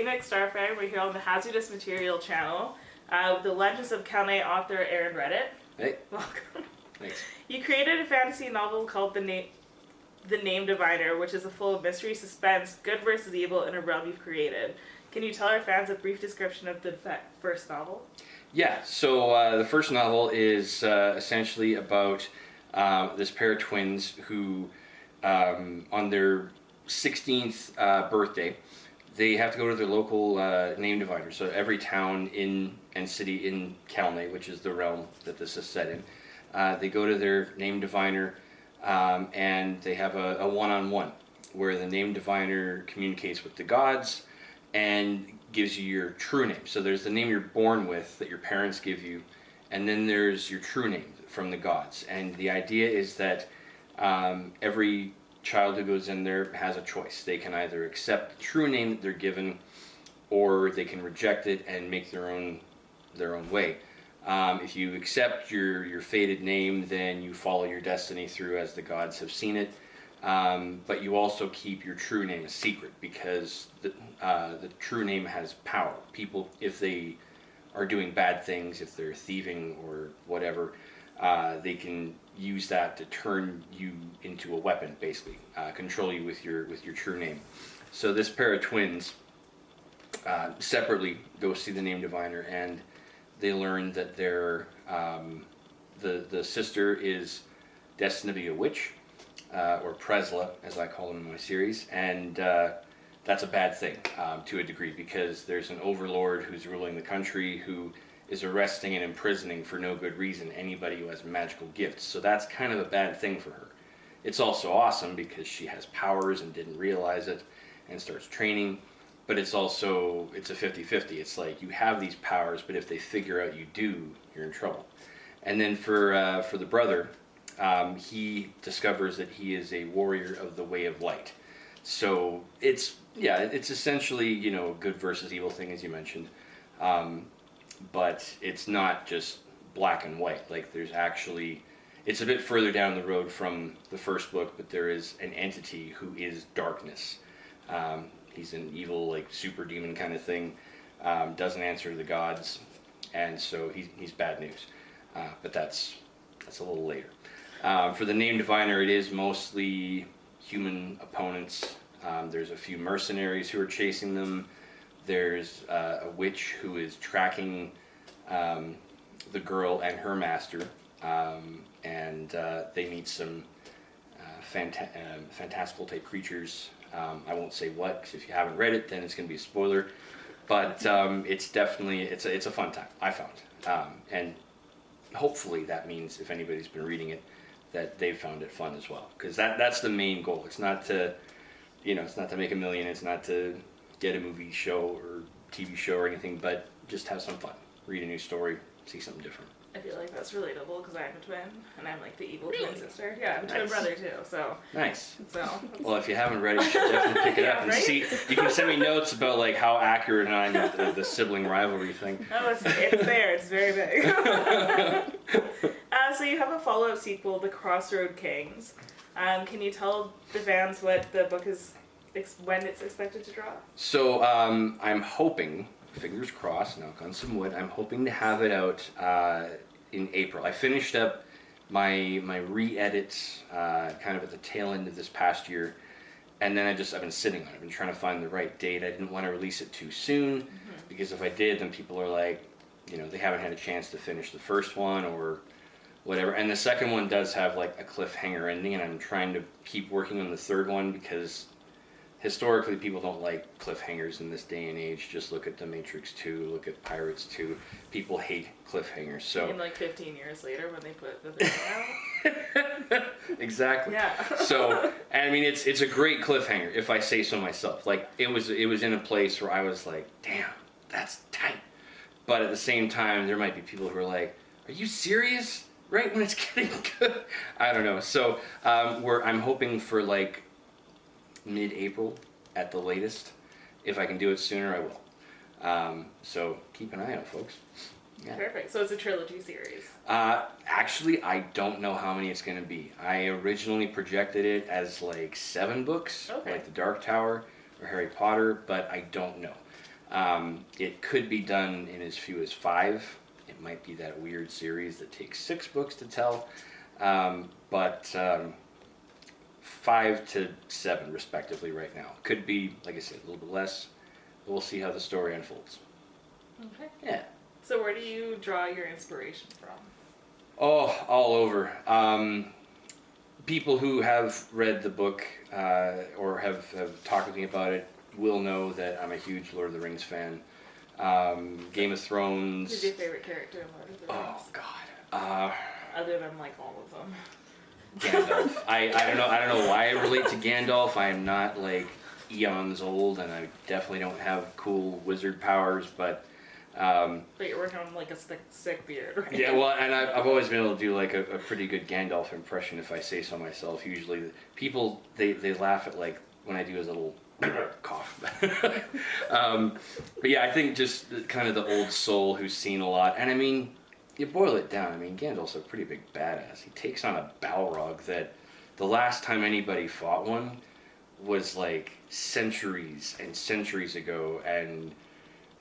Pheonix Starfire. We're here on the Hazzardous Material channel with the Legends of Kalnay author Aaron Redditt. Hey. Welcome. Thanks. You created a fantasy novel called The Name Diviner, which is full of mystery, suspense, good versus evil in a realm you've created. Can you tell our fans a brief description of the first novel? Yeah, so the first novel is essentially about this pair of twins who, on their 16th birthday, they have to go to their local name diviner. So every town and city in Kalnay, which is the realm that this is set in, they go to their name diviner and they have a one-on-one where the name diviner communicates with the gods and gives you your true name. So there's the name you're born with that your parents give you, and then there's your true name from the gods. And the idea is that every child who goes in there has a choice. They can either accept the true name that they're given, or they can reject it and make their own way. If you accept your fated name, then you follow your destiny through as the gods have seen it. But you also keep your true name a secret, because the true name has power. People, if they are doing bad things, if they're thieving or whatever, they can use that to turn you into a weapon, basically, control you with your true name. So this pair of twins separately go see the name diviner, and they learn that the sister is destined to be a witch, or Presla, as I call them in my series, and that's a bad thing to a degree, because there's an overlord who's ruling the country who is arresting and imprisoning for no good reason anybody who has magical gifts. So that's kind of a bad thing for her. It's also awesome because she has powers and didn't realize it and starts training, but it's a 50-50. It's like you have these powers, but if they figure out you do, you're in trouble. And then for the brother, he discovers that he is a warrior of the way of light. So it's essentially, good versus evil thing, as you mentioned. But it's not just black and white. Like, there's actually, it's a bit further down the road from the first book, but there is an entity who is darkness. He's an evil, like, super demon kind of thing, doesn't answer to the gods, and so he's bad news. But that's a little later. For the name diviner, it is mostly human opponents. There's a few mercenaries who are chasing them. There's a witch who is tracking the girl and her master, and they meet some fantastical type creatures. I won't say what, because if you haven't read it, then it's going to be a spoiler. But it's definitely it's a fun time, I found, and hopefully that means if anybody's been reading it, that they've found it fun as well, because that's the main goal. It's not to make a million. It's not to get a movie show or TV show or anything, but just have some fun. Read a new story, see something different. I feel like that's relatable because I'm a twin, and I'm like the evil twin sister. Yeah, I'm a twin brother too, so. Nice. So. Well, if you haven't read it, you should definitely pick it up and right? see. You can send me notes about like how accurate I am the sibling rivalry thing. Oh, it's there. It's very big. So you have a follow-up sequel, The Crossroad Kings. Can you tell the fans what the book is, when it's expected to drop? So I'm hoping, fingers crossed, knock on some wood, I'm hoping to have it out in April. I finished up my re-edits kind of at the tail end of this past year, and then I've been sitting on it. I've been trying to find the right date. I didn't want to release it too soon, because if I did, then people are like, they haven't had a chance to finish the first one or whatever. And the second one does have like a cliffhanger ending, and I'm trying to keep working on the third one, because historically people don't like cliffhangers in this day and age. Just look at The Matrix 2, look at Pirates 2. People hate cliffhangers. So in like 15 years later when they put the thing out. Exactly. Yeah. So, I mean, it's a great cliffhanger, if I say so myself. Like, it was in a place where I was like, damn, that's tight. But at the same time, there might be people who are like, are you serious? Right when it's getting good? I don't know. So I'm hoping for like mid-April at the latest. If I can do it sooner, I will. So keep an eye out, folks. Yeah. Perfect. So it's a trilogy series. Actually, I don't know how many it's going to be. I originally projected it as like 7 books, like The Dark Tower or Harry Potter, but I don't know. It could be done in as few as 5. It might be that weird series that takes 6 books to tell, but 5 to 7 respectively right now. Could be, like I said, a little bit less. We'll see how the story unfolds. Okay. Yeah. So where do you draw your inspiration from? Oh, all over. People who have read the book or have talked with me about it will know that I'm a huge Lord of the Rings fan. Game of Thrones. Who's your favorite character in Lord of the Rings? Oh God. Other than like all of them. Gandalf. I don't know why I relate to Gandalf. I am not like eons old, and I definitely don't have cool wizard powers, but. But you're working on like a sick beard, right? Yeah, well, and I've always been able to do like a pretty good Gandalf impression if I say so myself. Usually, people they laugh at like when I do his little cough. But yeah, I think just kind of the old soul who's seen a lot, and I mean, you boil it down. I mean, Gandalf's a pretty big badass. He takes on a Balrog that the last time anybody fought one was like centuries and centuries ago, and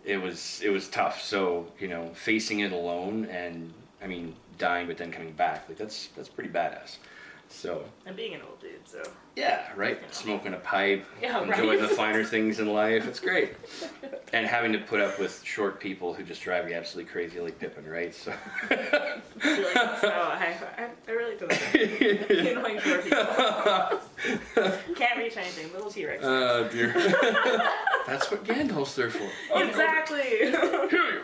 it was tough. So, you know, facing it alone and I mean dying but then coming back, like that's pretty badass. So And being an old dude, so yeah, right. Smoking a pipe, yeah, enjoying right? the finer things in life. It's great. And having to put up with short people who just drive you absolutely crazy, like Pippin, right? So You're like, so I really don't think you know, like short people. Can't reach anything. Little T-Rex. oh dear. That's what Gandalf's there for. Exactly. Here you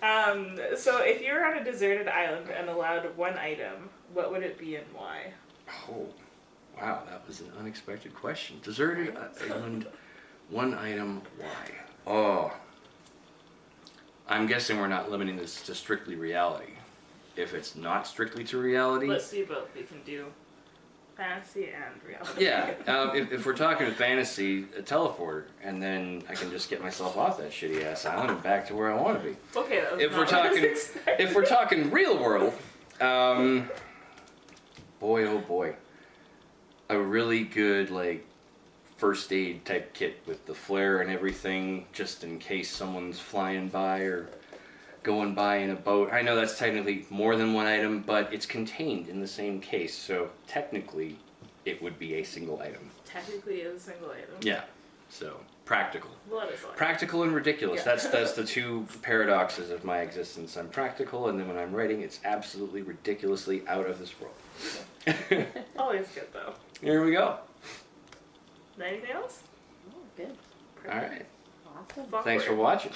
go. So if you were on a deserted island and allowed one item, what would it be and why? Oh, wow, that was an unexpected question. Deserted island, one item, why? Oh, I'm guessing we're not limiting this to strictly reality. If it's not strictly to reality, Let's do both. We can do fantasy and reality. yeah. If we're talking fantasy, a teleporter, and then I can just get myself off that shitty ass island and back to where I want to be. Okay. That was If not we're what I was talking, expecting. if we're talking real world, boy oh boy, a really good like first aid type kit with the flare and everything, just in case someone's flying by or going by in a boat. I know that's technically more than one item, but it's contained in the same case, so technically it would be a single item. Technically, is a single item. Yeah, so practical. Well, that is a lot. Practical and ridiculous. Yeah. That's the two paradoxes of my existence. I'm practical, and then when I'm writing, it's absolutely ridiculously out of this world. Always good though. Here we go. Anything else? Oh, good. All right. Awesome. Fuck Thanks for word. watching.